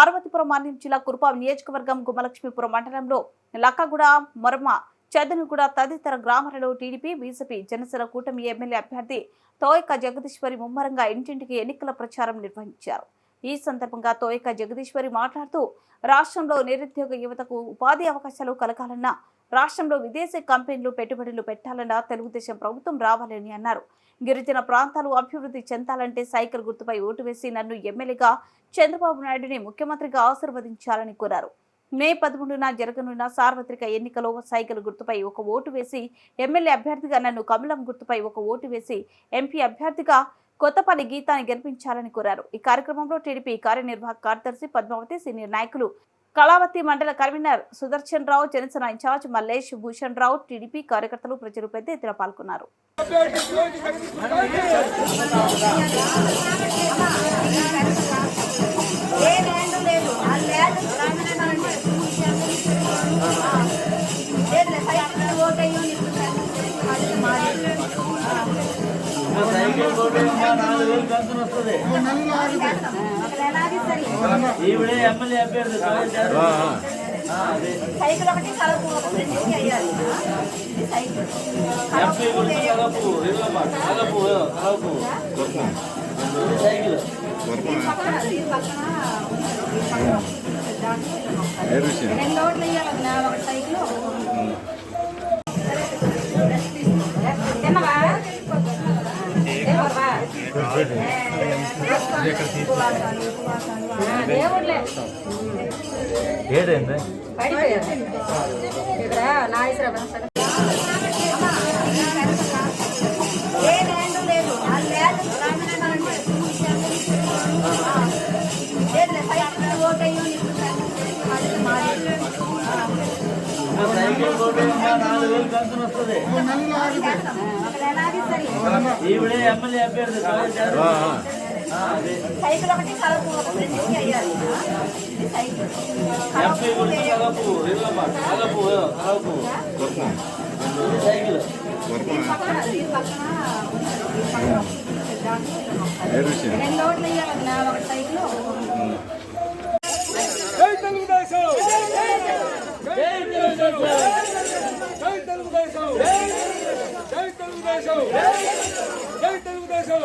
పార్వతీపురం జిల్లా కురుపాం నియోజకవర్గం గుమ్మలక్ష్మీపురం మండలంలో లక్కగూడ, మొరమ, చదనుగూడ తదితర గ్రామాలలో టీడీపీ, బీజేపీ, జనసేన కూటమి ఎమ్మెల్యే అభ్యర్థి తోయక జగదీశ్వరి ముమ్మరంగా ఇంటింటికి ఎన్నికల ప్రచారం నిర్వహించారు. ఈ సందర్భంగా తోయక జగదీశ్వరి మాట్లాడుతూ రాష్ట్రంలో నిరుద్యోగ యువతకు ఉపాధి అవకాశాలు కలగాలన్నా, రాష్ట్రంలో విదేశీ కంపెనీలు పెట్టుబడులు పెట్టాలన్నా తెలుగుదేశం ప్రభుత్వం రావాలని అన్నారు. గిరిజన ప్రాంతాలు అభివృద్ధి చెందాలంటే సైకిల్ గుర్తుపై ఓటు వేసి నన్ను ఎమ్మెల్యేగా, చంద్రబాబు నాయుడుని ముఖ్యమంత్రిగా ఆశీర్వదించాలని కోరారు. మే 13న జరగనున్న సార్వత్రిక ఎన్నికలో సైకిల్ గుర్తుపై ఒక ఓటు వేసి, ఎమ్మెల్యే అభ్యర్థిగా నన్ను కమలం గుర్తుపై ఒక ఓటు వేసి, ఎంపీ అభ్యర్థిగా కొత్తపల్లి గీతాన్ని గెలిపించాలని కోరారు. ఈ కార్యక్రమంలో టీడీపీ కార్యనిర్వాహక కార్యదర్శి పద్మావతి, సీనియర్ నాయకులు కళావతి, మండల కన్వీనర్ సుదర్శన్ రావు, జనసేన ఇన్ఛార్జ్ మల్లేష్ భూషణ్ రావు, టీడీపీ కార్యకర్తలు, ప్రజలు పెద్ద ఎత్తున పాల్గొన్నారు. ఎమ్మెల్యే అభ్యర్థి సైకిల్ ఒకటి కలపు రెండింటికి అయ్యాలి. సైకిల్ రెండు ఓట్లు వేయాలన్నా, ఒక సైకిల్ ఏదైంది ఇక్కడ నాగేశ్వరరావు ఎమ్మెల్యే అభ్యర్థి సైకిల్ ఒకటి కలపు రెండింటికి అయ్యాలి. సైకిల్ రెండు ఓట్లు వేయాలన్నా, ఒక సైకిల్ జై తెలుగుదేశం